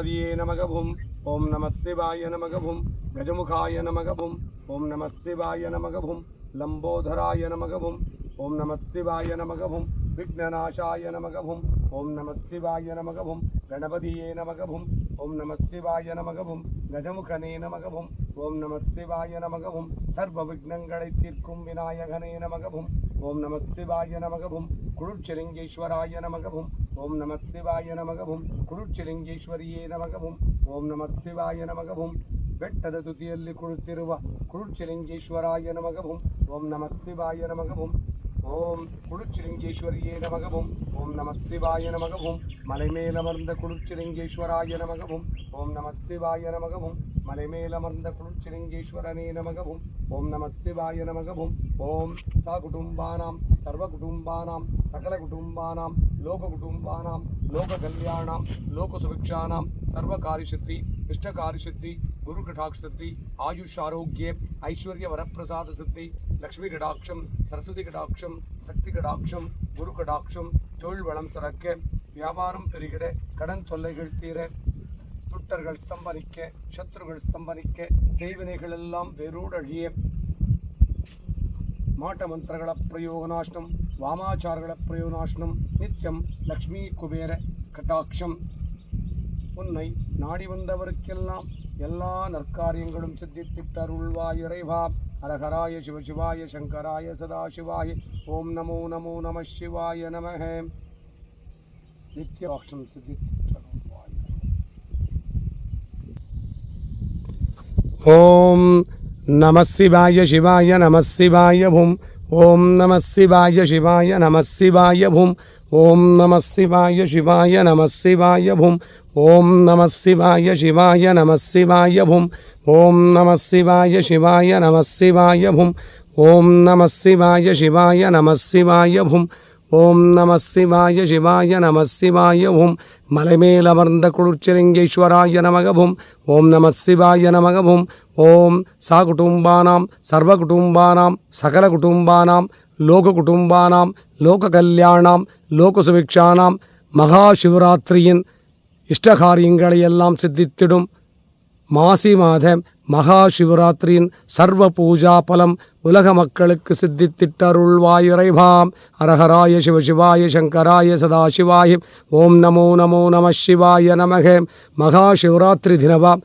गणपतिये नमः ओम नमः शिवाय नमः गजमुखाय नमः ओम नमः शिवाय नमः लंबोदराय नमः ओम नमः शिवाय नमः विघ्ननाशाय नमः ओम नमः शिवाय नमः गणपतिये नमः ओम नमः शिवाय नमः गजमुखने नमः ओम नमः शिवाय नमः सर्वविघ्नंगळै तीर्க்கும் विनायकने नमः ओम नमः शिवाय नमः कुरुच्चलिंगेश्वराय नमः ओम नमः शिवाय नमः कुरुच्चलिंगेश्वरिये नमः ओम नमः शिवाय नमः ಬೆಟ್ಟದ ತುದಿಯಲ್ಲಿ ಕುಳಿತಿರುವ ಕುರುಚಲಿಂಗೇಶ್ವರಾಯ ನಮಃ ಓಂ ನಮಃ ಶಿವಾಯ ನಮಃ ಓಂ ಕುರುಚಲಿಂಗೇಶ್ವರಿಯೇ ನಮಃ ಓಂ ನಮಃ ಶಿವಾಯ ನಮಃ ಮಲೆ ಮೇಲಮರ್ந்த ಕುರುಚಲಿಂಗೇಶ್ವರಾಯ ನಮಃ ಓಂ ನಮಃ ಶಿವಾಯ ನಮಃ ಮಲೆ ಮೇಲಮರ್ந்த ಕುರುಚಲಿಂಗೇಶ್ವರನೇ ನಮಃ ಓಂ ನಮಃ ಶಿವಾಯ ನಮಃ ಓಂ ಸಾ ಕುಟುಂಬಾನಾಂ ಸರ್ವ ಕುಟುಂಬಾನಾಂ ಸಕಲ ಕುಟುಂಬಾನಾಂ ಲೋಕ ಕುಟುಂಬಾನಾಂ ಲೋಕ ಕಲ್ಯಾಣಾಂ ಲೋಕ ಸುಭಿಕ್ಷಾನಾಂ ಸರ್ವ ಕಾರ್ಯಸಿದ್ಧಿ इष्ट कार्य सिद्धि गुरु कटाक्ष सिद्धि आयुष आरोग्य ऐश्वर्य वरप्रसाद सिद्धि लक्ष्मी कटाक्षम सरस्वती कटाक्षम शक्ति कटाक्षम गुरु कटाक्षम तोल वलम सरक्क व्यापारम पेरिगिड कடன் தொல்லைகள் தீர துட்டர்கள் ஸ்தம்பனிக்க சத்ருகள் ஸ்தம்பனிக்க சேவனைகள் எல்லாம் வேரோடழிய மாட்ட மந்திரಗಳ பிரயோகநாசனம் வாமாச்சாரಗಳ பிரயோகநாசனம் நித்யம் லக்ஷ்மி குபேர கட்டாட்சம் உன்னை நாடி வந்தவருக்கெல்லாம் எல்லா நற்காரியங்களும் சித்தித்திட்டருள்வாய் இறைவா ஹரஹராய சிவசிவாய சங்கராய சதாசிவாய ஓம் நமோ நமோ நம சிவாய நமஹ நித்யாட்சம் சித்தித்திட்டருள்வாய் ஓம் நம சிவாய சிவாய நம சிவாய பூம் ஓம் நம சிவாய சிவாய நம சிவாய பூம் ஓம் நம சிவாய சிவாய நம சிவாய பூம் ஓம் நம சிவாய சிவாய நம சிவாய பூம் ஓம் நம சிவாய சிவாய நம சிவாய பூம் ஓம் நம சிவாய சிவாய நம சிவாய பூம் ஓம் நம சிவாய சிவாய நம சிவாய பூம் மலைமேல் அமர்ந்த குருச்சலிங்கேஸ்வராய நமக பூம் ஓம் நம சிவாய நமக பூம் ஓம் சா குடும்பானாம் சர்வ குடும்பானாம் சகல குடும்பானாம் லோக குடும்பானாம் லோக கல்யாணாம் லோக சுபிக்ஷானாம் மகாசிவராத்திரியின் இஷ்டகாரியங்களை எல்லாம் சித்தித்திடும் மாசி மாத மகா சிவராத்திரியின் சர்வ பூஜா பலம் உலக மக்களுக்கு சித்தித்திட்டருள்வாய் இறைவாம் ஹரஹராய சிவசிவாய சங்கராய சதாசிவாய ஓம் நமோ நமோ நம சிவாய நமக மகா சிவராத்திரி தினவாம்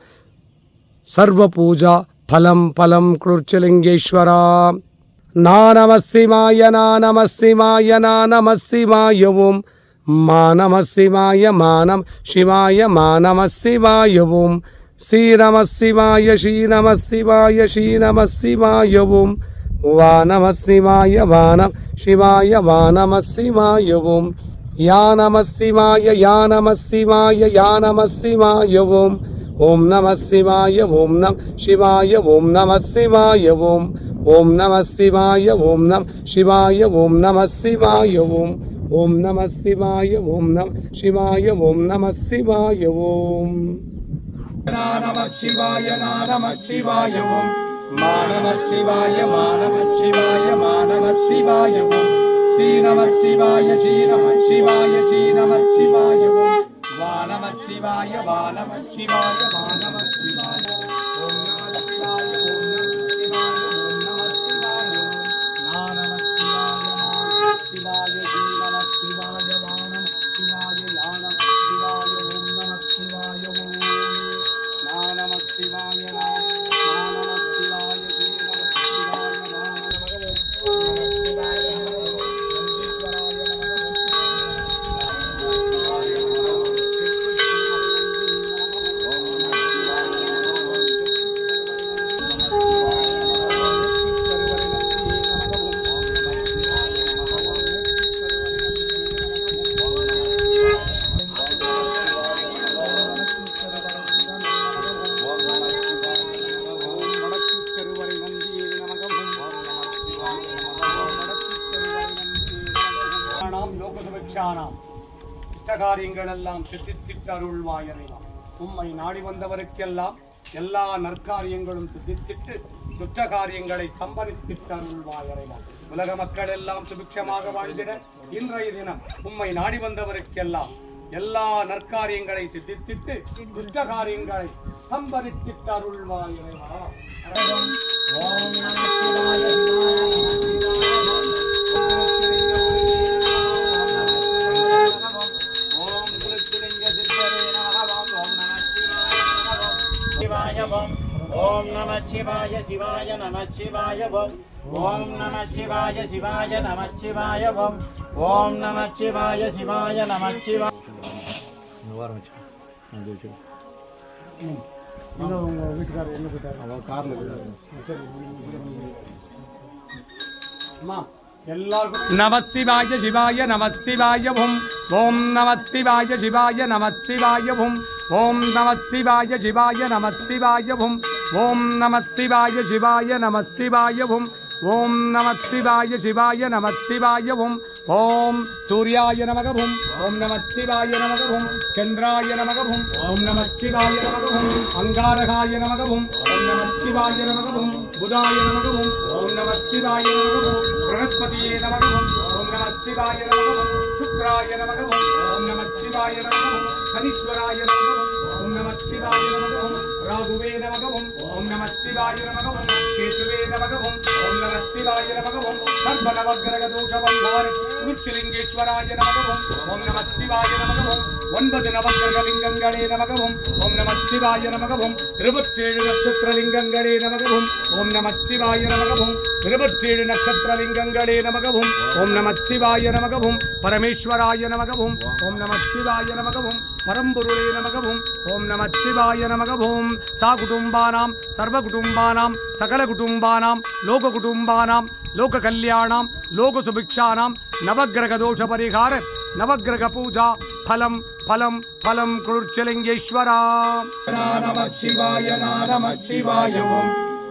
சர்வ பூஜா பலம் பலம் குருச்சலிங்கேஸ்வரா நா நம சிவாய நா நம சிவாய நா நம சிவாய ஓம் மா நம சிவாய மானம் சிவாய மா நம சிவாய ஓம் ஸ்ரீ நம சிவாய ஸ்ரீ நம சிவாய ஸ்ரீ நம சிவாய ஓம் வா நம சிவாய வானம் சிவாய வா நம சிவாய ஓம் யா நம சிவாய யா நம சிவாய யா நம சிவாய ஓம் ஓம் நம சிவாய ஓம் நம் சிவாய ஓம் நம சிவாய ஓம் ஓம் நம சிவாய ஓம் நம் சிவாய ஓம் நம சிவாய ஓம் ஓம் நம சிவாய ஓம் நம சிவாய ஓம் நம சிவாய ஓம் நம சிவாய நம சிவாய ஓம் மா நம சிவாய மா நம சிவாய மா நம சிவாய ஓம் ஸ்ரீ நம சிவாய ஸ்ரீ நம சிவாய ஸ்ரீ நம சிவாய ஓம் வா நம சிவாய வா நம சிவாய வா நம சிவாய ஓம் நம சிவாய ஓம் நம சிவாய ஓம் நம சிவாய ஓம் நா நம சிவாய மா நம சிவாய ஸ்ரீ நம சிவாய வா நம சிவாய யா நம சிவாய ஓம் நம சிவாய ஓம் நா நம சிவாய நா நம சிவாய ஸ்ரீ நம சிவாய வா நம சிவாய இஷ்டகாரியங்களெல்லாம் சித்தித்திட்டருள்வாய் இறைவா உம்மை நாடி வந்தவருக்கெல்லாம் எல்லா நற்காரியங்களும் சித்தித்திட்டு துஷ்ட காரியங்களை சம்பரித்திட்டருள்வாய் இறைவா உலக மக்கள் எல்லாம் சுபிக்ஷமாக வாழ்ந்திட இன்றைய தினம் உம்மை நாடி வந்தவருக்கெல்லாம் எல்லா நற்காரியங்களை சித்தித்திட்டு துஷ்ட காரியங்களை சம்பரித்திட்டு அருள்வாய் இறைவா. ஓம் நம சிவாய ஓம் நம சிவாய சிவாய நம சிவாய ஓம். ஓம் நம சிவாய சிவாய நம சிவாய ஓம். ஓம் நம சிவாய சிவாய நம சிவாய. நம சிவாய சிவாய நம சிவாய ஓம். ஓம் நம சிவாய சிவாய நம சிவாய ஓம். ஓம் நம சிவாய சிவாய நம சிவாய ஓம். ஓம் நம சிவாய சிவாய நம சிவாய ஓம். ஓம் நம சிவாய சிவாய நம சிவாய ஓம். ஓம் சூர்யாய நமக ஓம். ஓம் நம சிவாய நமக ஓம். சந்திராய நமக ஓம். ஓம் நம சிவாய நமக ஓம். அங்காரகாய நமக ஓம். ஓம் நம சிவாய நமக ஓம். புதாய நமக ஓம். ஓம் நம சிவாய நமக ஓம். बृहस्पतिये नमः ओम नमः शिवाय नमः शुक्राय नमः ओम नमः शिवाय नमः शनीश्वराय नमः ओम नमः शिवाय नमः राहुवे नमः ओम नमः शिवाय नमः केतुवे नमः ओम नमः शिवाय नमः सर्वनवग्रह दोष परिहार उच्चलिंगेश्वराय नमः ओम नमः शिवाय नमः 9 नवग्रह लिंगंगणे नमः ओम नमः शिवाय नमः 27 नक्षत्र लिंगंगणे नमः ओम नमः शिवाय नमः 27 नक्षत्र लिंगंगणे नमः ओम नमः शिवाय नमः परमेश्वराय नमः ओम नमः शिवाय नमः परमपुरुषे नमः ओम नमः शिवाय नमः साकुटुंबानां सर्वकुटुंबानां सकलकुटुंबानां लोककुटुंबानां लोककल्याणां लोकसुभिक्षाणां नवग्रह दोष परिहार नवग्रह पूजा फलम फलम फलम कुरुचलिंगेश्वरा. नमः शिवाय नमः शिवाय ओम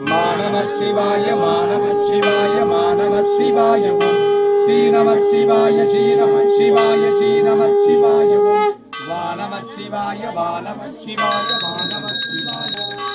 मा नमः शिवाय मा नमः शिवाय मा नमः शिवाय ओम श्री नमः शिवाय श्री नमः शिवाय श्री नमः शिवाय ओम वा नमः शिवाय वा नमः शिवाय वा नमः शिवाय.